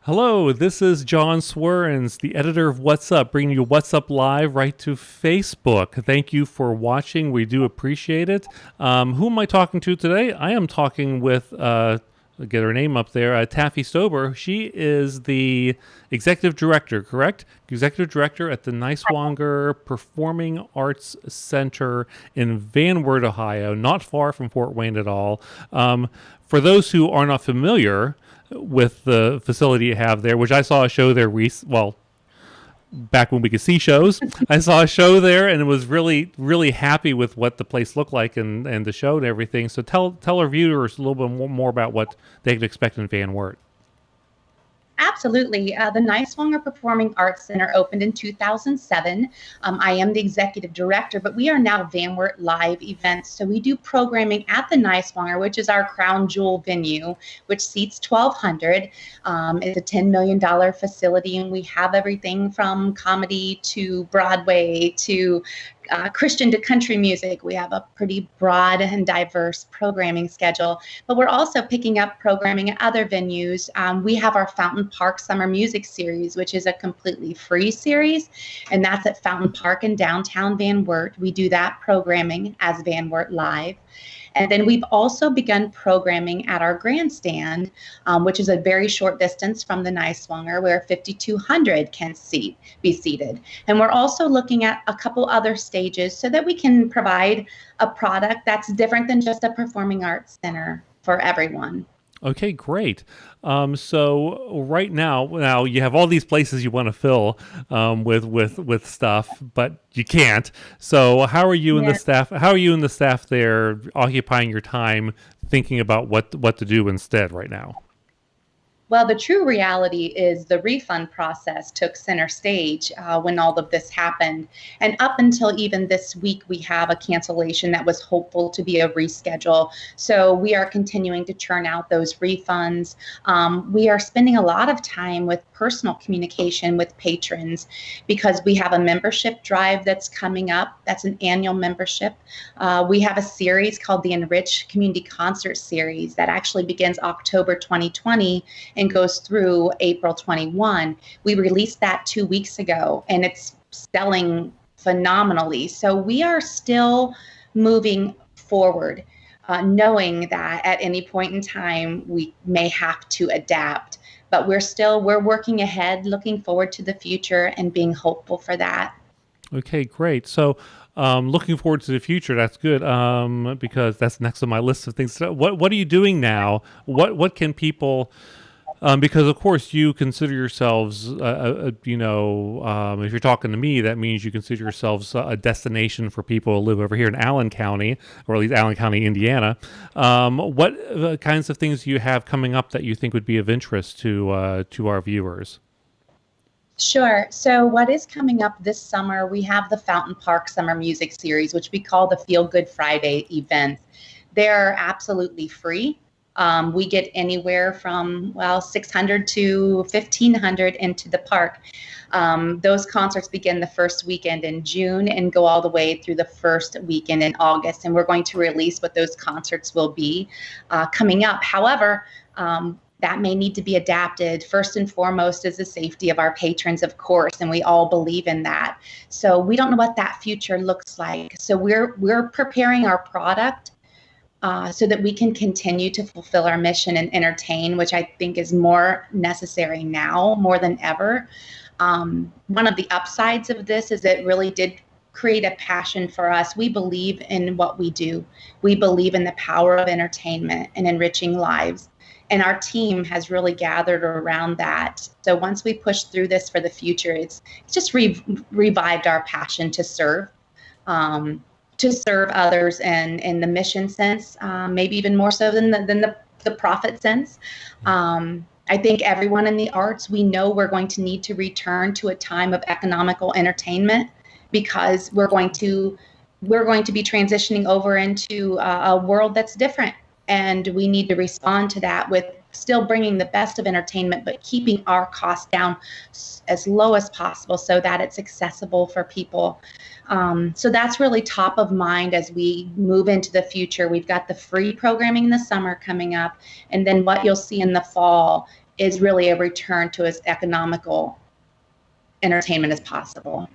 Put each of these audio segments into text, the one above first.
Hello, this is John Swearens, the editor of Whatzup, bringing you Whatzup Live right to Facebook. Thank you for watching. We do appreciate it. Who am I talking to today? I am talking with, get her name up there, Tafi Stober. She is the executive director, correct? Executive director at the Niswonger Performing Arts Center in Van Wert, Ohio, not far from Fort Wayne at all. For those who are not familiar with the facility you have there, which I saw a show there back when we could see shows. I saw a show there and was really, really happy with what the place looked like and the show and everything. So tell our viewers a little bit more about what they can expect in Van Wert. Absolutely. The Niswonger Performing Arts Center opened in 2007. I am the executive director, but we are now Van Wert Live Events. So we do programming at the Niswonger, which is our crown jewel venue, which seats 1,200. It's a $10 million facility, and we have everything from comedy to Broadway to Christian to country music. We have a pretty broad and diverse programming schedule, but we're also picking up programming at other venues. We have our Fountain Park Summer Music Series, which is a completely free series, and that's at Fountain Park in downtown Van Wert. We do that programming as Van Wert Live. And then we've also begun programming at our grandstand, which is a very short distance from the Niswonger, where 5,200 can be seated. And we're also looking at a couple other stages so that we can provide a product that's different than just a performing arts center for everyone. Okay, great. So right now you have all these places you want to fill with stuff, but you can't. So how are you and the staff? How are you and the staff there occupying your time thinking about what to do instead right now? Well, the true reality is the refund process took center stage when all of this happened. And up until even this week, we have a cancellation that was hopeful to be a reschedule. So we are continuing to churn out those refunds. We are spending a lot of time with personal communication with patrons because we have a membership drive that's coming up. That's an annual membership. We have a series called the Enrich Community Concert Series that actually begins October 2020 and goes through April 21. We released that 2 weeks ago, and it's selling phenomenally. So we are still moving forward, knowing that at any point in time we may have to adapt. But we're working ahead, looking forward to the future and being hopeful for that. Okay, great. So looking forward to the future. That's good because that's next on my list of things. So what are you doing now? What can people? Because of course you consider yourselves, if you're talking to me, that means you consider yourselves a destination for people who live over here in Allen County, or at least Allen County, Indiana. What kinds of things do you have coming up that you think would be of interest to our viewers? Sure. So what is coming up this summer, we have the Fountain Park Summer Music Series, which we call the Feel Good Friday events. They're absolutely free. We get anywhere from, 600 to 1,500 into the park. Those concerts begin the first weekend in June and go all the way through the first weekend in August. And we're going to release what those concerts will be coming up. However, that may need to be adapted. First and foremost is the safety of our patrons, of course, and we all believe in that. So we don't know what that future looks like. So we're preparing our product so that we can continue to fulfill our mission and entertain, which I think is more necessary now more than ever. One of the upsides of this is it really did create a passion for us. We believe in what we do. We believe in the power of entertainment and enriching lives. And our team has really gathered around that. So once we push through this for the future, it's just revived our passion to serve others and in the mission sense, maybe even more so than the profit sense. I think everyone in the arts, we know we're going to need to return to a time of economical entertainment because we're going to be transitioning over into a world that's different. And we need to respond to that with still bringing the best of entertainment, but keeping our costs down as low as possible so that it's accessible for people. So that's really top of mind as we move into the future. We've got the free programming in the summer coming up, and then what you'll see in the fall is really a return to as economical entertainment as possible.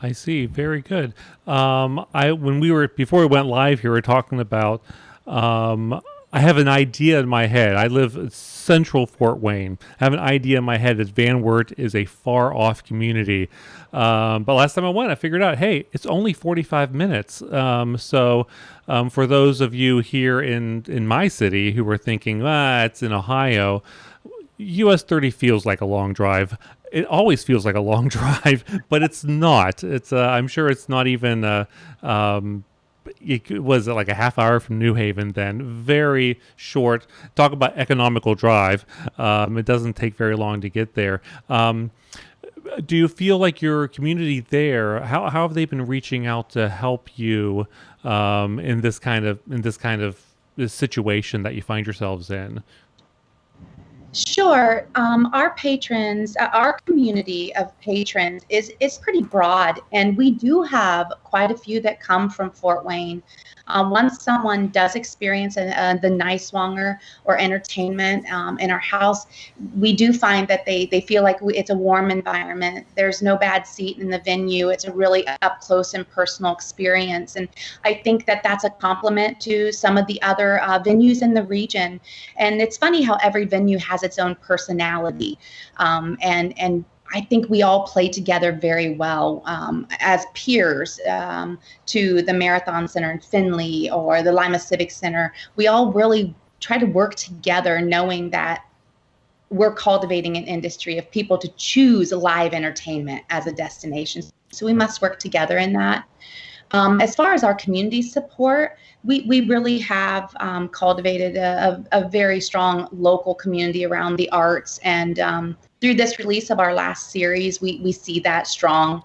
I see. Very good. Before we went live here, we were talking about. I have an idea in my head. I live in central Fort Wayne. I have an idea in my head that Van Wert is a far off community. But last time I went, I figured out, hey, it's only 45 minutes. For those of you here in my city who were thinking, it's in Ohio, US 30 feels like a long drive. It always feels like a long drive, but it's not. I'm sure it's not even it was like a half hour from New Haven then. Very short. Talk about economical drive. It doesn't take very long to get there. Do you feel like your community there, how have they been reaching out to help you in this kind of this situation that you find yourselves in? Sure. Our patrons, our community of patrons is pretty broad, and we do have quite a few that come from Fort Wayne. Once someone does experience the Niswonger or entertainment in our house, we do find that they feel like it's a warm environment. There's no bad seat in the venue. It's a really up close and personal experience. And I think that that's a compliment to some of the other venues in the region. And it's funny how every venue has its own personality. And I think we all play together very well as peers to the Marathon Center in Findlay or the Lima Civic Center. We all really try to work together, knowing that we're cultivating an industry of people to choose live entertainment as a destination. So we must work together in that. As far as our community support, we really have cultivated a very strong local community around the arts, and through this release of our last series, we see that strong.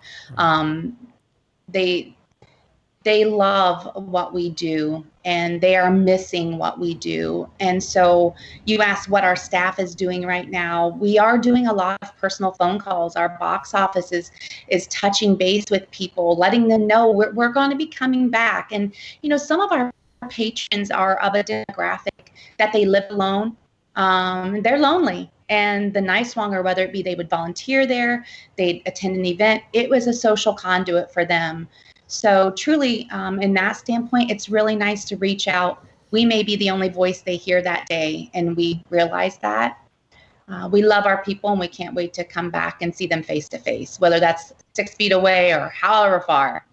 They love what we do, and they are missing what we do. And so you asked what our staff is doing right now. We are doing a lot of personal phone calls. Our box office is touching base with people, letting them know we're going to be coming back. And, some of our patrons are of a demographic that they live alone. They're lonely. And the Niswonger, whether it be they would volunteer there, they'd attend an event, it was a social conduit for them. So truly, in that standpoint, it's really nice to reach out. We may be the only voice they hear that day, and we realize that. We love our people, and we can't wait to come back and see them face to face, whether that's 6 feet away or however far.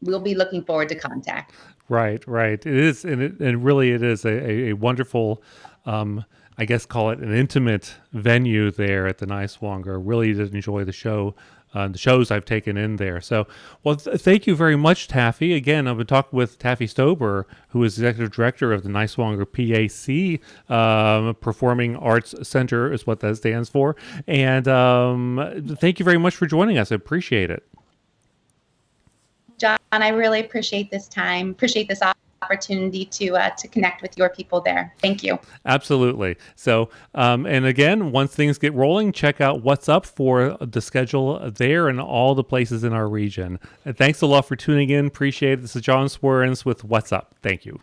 We'll be looking forward to contact. Right. It is, and really it is a wonderful, I guess call it an intimate venue there at the Niswonger. Really did enjoy the show. The shows I've taken in there. So, well, thank you very much, Tafi. Again, I've been talking with Tafi Stober, who is executive director of the Niswonger PAC, Performing Arts Center is what that stands for. And thank you very much for joining us. I appreciate it. John, I really appreciate this time, appreciate this opportunity to connect with your people there. Thank you. Absolutely. So, and again, once things get rolling, check out Whatzup for the schedule there and all the places in our region. And thanks a lot for tuning in. Appreciate it. This is John Swearens with Whatzup. Thank you.